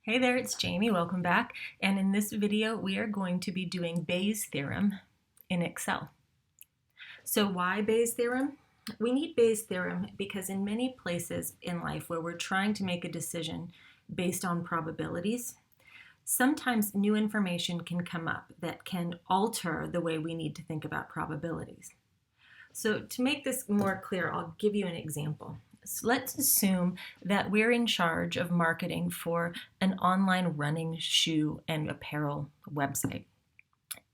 Hey there, it's Jamie. Welcome back. And in this video, we are going to be doing Bayes' theorem in Excel. So why Bayes' theorem? We need Bayes' theorem because in many places in life where we're trying to make a decision based on probabilities, sometimes new information can come up that can alter the way we need to think about probabilities. So to make this more clear, I'll give you an example. So let's assume that we're in charge of marketing for an online running shoe and apparel website.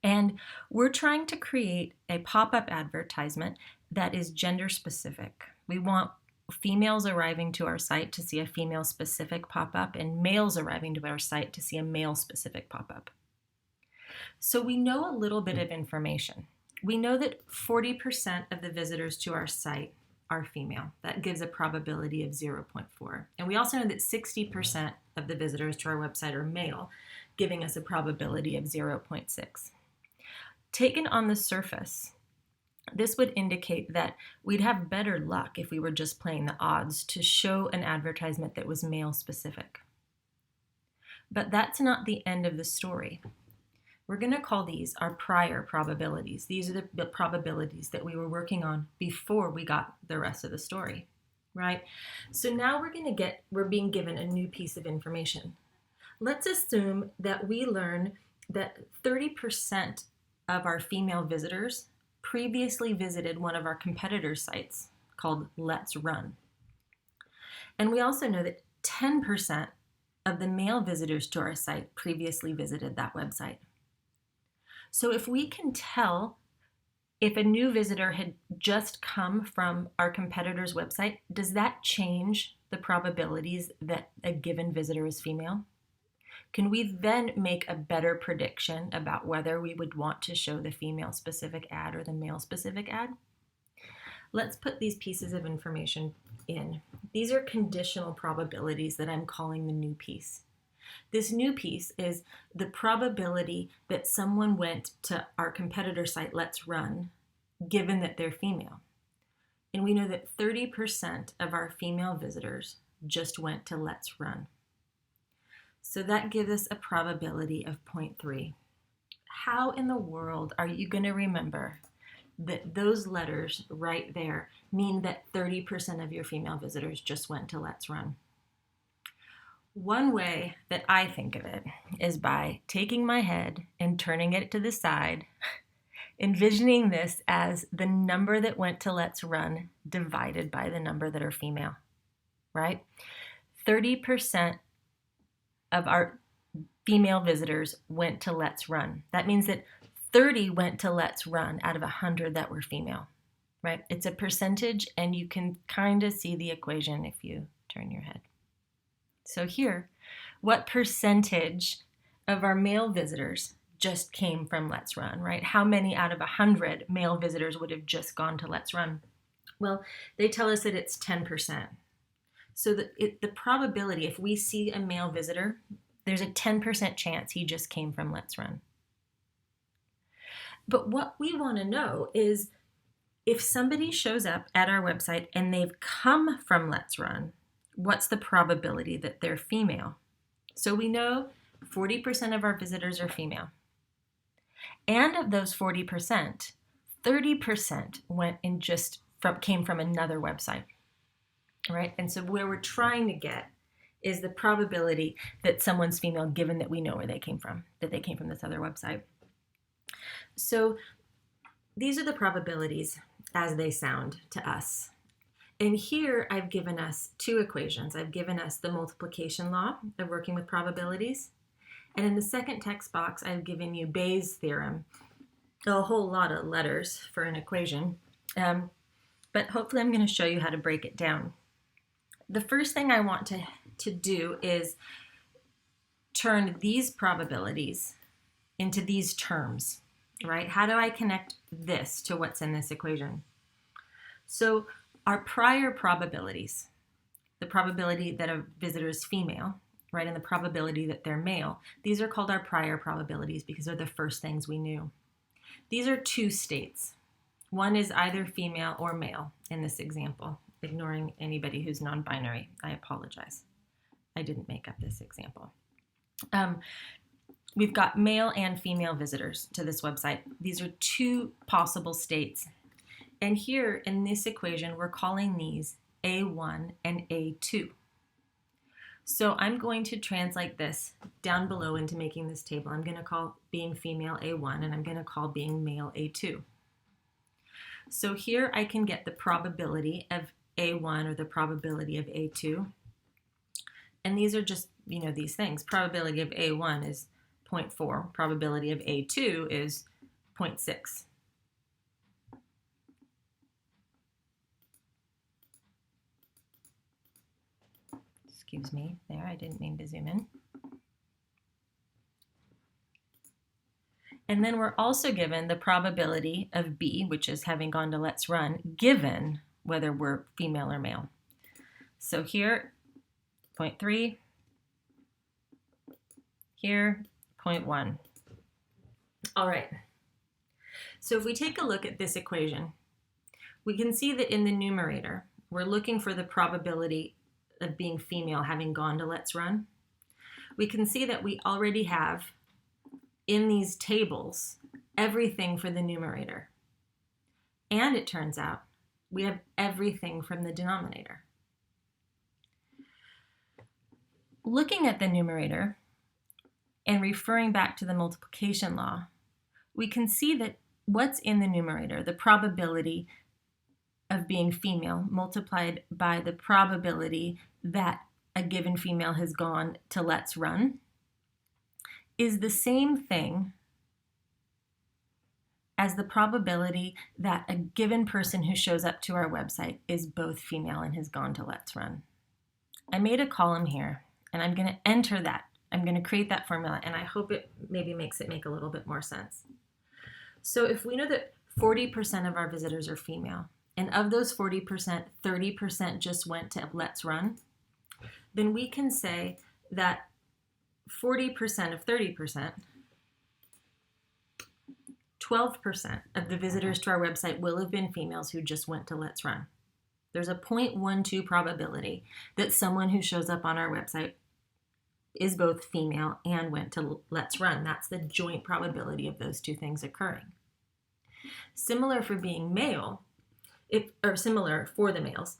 And we're trying to create a pop-up advertisement that is gender specific. We want females arriving to our site to see a female specific pop-up and males arriving to our site to see a male specific pop-up. So we know a little bit of information. We know that 40% of the visitors to our site are female. That gives a probability of 0.4. And we also know that 60% of the visitors to our website are male, giving us a probability of 0.6. Taken on the surface, this would indicate that we'd have better luck if we were just playing the odds to show an advertisement that was male specific. But that's not the end of the story. We're going to call these our prior probabilities. These are the probabilities that we were working on before we got the rest of the story, right? So now we're being given a new piece of information. Let's assume that we learn that 30% of our female visitors previously visited one of our competitors' sites called Let's Run. And we also know that 10% of the male visitors to our site previously visited that website. So if we can tell if a new visitor had just come from our competitor's website, does that change the probabilities that a given visitor is female? Can we then make a better prediction about whether we would want to show the female specific ad or the male specific ad? Let's put these pieces of information in. These are conditional probabilities that I'm calling the new piece. This new piece is the probability that someone went to our competitor site, Let's Run, given that they're female. And we know that 30% of our female visitors just went to Let's Run. So that gives us a probability of 0.3. How in the world are you going to remember that those letters right there mean that 30% of your female visitors just went to Let's Run? One way that I think of it is by taking my head and turning it to the side, envisioning this as the number that went to Let's Run divided by the number that are female, right? 30% of our female visitors went to Let's Run. That means that 30 went to Let's Run out of 100 that were female, right? It's a percentage, and you can kind of see the equation if you turn your head. So here, what percentage of our male visitors just came from Let's Run, right? How many out of 100 male visitors would have just gone to Let's Run? Well, they tell us that it's 10%. So the probability, if we see a male visitor, there's a 10% chance he just came from Let's Run. But what we want to know is if somebody shows up at our website and they've come from Let's Run, what's the probability that they're female? So we know 40% of our visitors are female. And of those 40%, 30% went and came from another website, right? And so where we're trying to get is the probability that someone's female, given that we know where they came from, that they came from this other website. So these are the probabilities as they sound to us. And here I've given us two equations. I've given us the multiplication law of working with probabilities. And in the second text box, I've given you Bayes' theorem, a whole lot of letters for an equation. But hopefully I'm going to show you how to break it down. The first thing I want to do is turn these probabilities into these terms, right? How do I connect this to what's in this equation? So our prior probabilities, the probability that a visitor is female, right, and the probability that they're male, these are called our prior probabilities because they're the first things we knew. These are two states. One is either female or male in this example, ignoring anybody who's non-binary. I apologize. I didn't make up this example. We've got male and female visitors to this website. These are two possible states. And here in this equation, we're calling these A1 and A2. So I'm going to translate this down below into making this table. I'm going to call being female A1 and I'm going to call being male A2. So here I can get the probability of A1 or the probability of A2. And these are just, these things. Probability of A1 is 0.4. Probability of A2 is 0.6. Excuse me, there, I didn't mean to zoom in. And then we're also given the probability of B, which is having gone to let's run, given whether we're female or male. So here, 0.3, here, 0.1. All right, so if we take a look at this equation, we can see that in the numerator, we're looking for the probability of being female having gone to let's run. We can see that we already have in these tables everything for the numerator. And it turns out we have everything from the denominator. Looking at the numerator and referring back to the multiplication law, we can see that what's in the numerator, the probability of being female multiplied by the probability that a given female has gone to let's run, is the same thing as the probability that a given person who shows up to our website is both female and has gone to let's run. I made a column here and I'm going to enter that. I'm going to create that formula and I hope it maybe makes it make a little bit more sense. So if we know that 40% of our visitors are female, and of those 40%, 30% just went to let's run, then we can say that 40% of 30%, 12% of the visitors to our website will have been females who just went to let's run. There's a 0.12 probability that someone who shows up on our website is both female and went to let's run. That's the joint probability of those two things occurring. Similar for being male, similar for the males,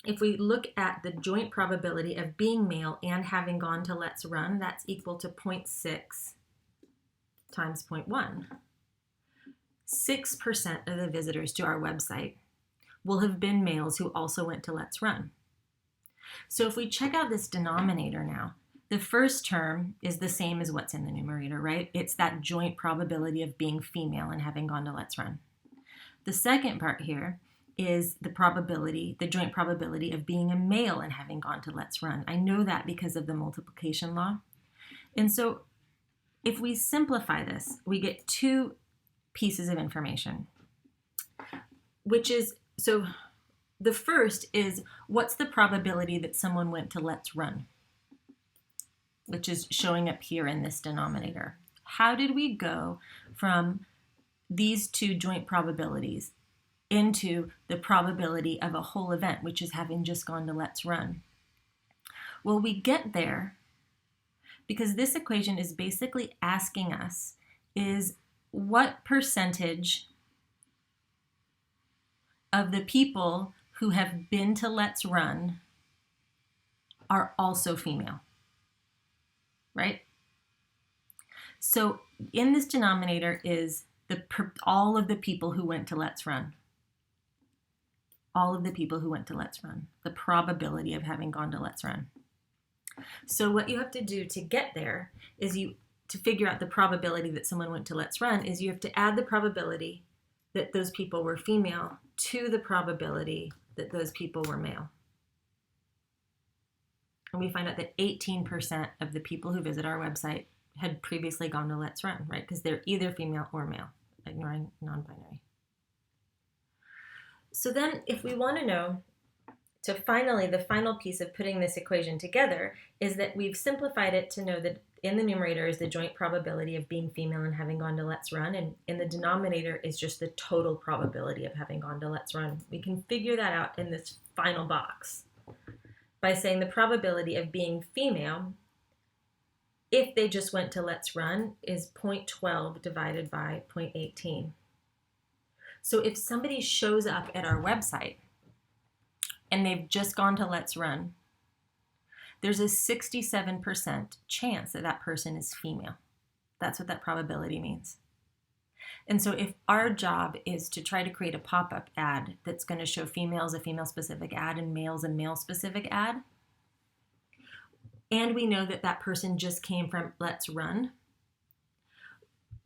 if we look at the joint probability of being male and having gone to let's run, that's equal to 0.6 times 0.1. 6% of the visitors to our website will have been males who also went to let's run. So if we check out this denominator now, the first term is the same as what's in the numerator, right? It's that joint probability of being female and having gone to let's run. The second part here is the joint probability of being a male and having gone to let's run. I know that because of the multiplication law. And so if we simplify this, we get two pieces of information, so the first is what's the probability that someone went to let's run, which is showing up here in this denominator. How did we go from these two joint probabilities into the probability of a whole event, which is having just gone to let's run? Well, we get there because this equation is basically asking us is what percentage of the people who have been to let's run are also female, right? So in this denominator is all of the people who went to let's run. All of the people who went to let's run, the probability of having gone to let's run. So what you have to do to get there is to figure out the probability that someone went to let's run is you have to add the probability that those people were female to the probability that those people were male. And we find out that 18% of the people who visit our website had previously gone to let's run, right? Because they're either female or male, ignoring non-binary. So then if we want to know, the final piece of putting this equation together is that we've simplified it to know that in the numerator is the joint probability of being female and having gone to let's run, and in the denominator is just the total probability of having gone to let's run. We can figure that out in this final box by saying the probability of being female if they just went to Let's Run is 0.12 divided by 0.18. So if somebody shows up at our website and they've just gone to Let's Run, there's a 67% chance that that person is female. That's what that probability means. And so if our job is to try to create a pop-up ad that's going to show females a female-specific ad and males a male-specific ad, and we know that that person just came from Let's Run,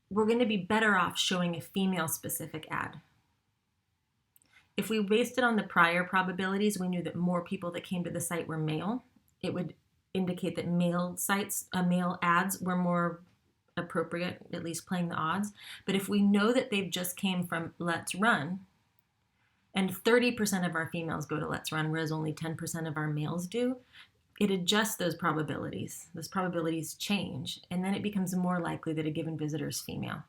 we're going to be better off showing a female-specific ad. If we based it on the prior probabilities, we knew that more people that came to the site were male. It would indicate that male ads were more appropriate, at least playing the odds. But if we know that they've just came from Let's Run, and 30% of our females go to Let's Run, whereas only 10% of our males do, it adjusts those probabilities. Those probabilities change, and then it becomes more likely that a given visitor is female.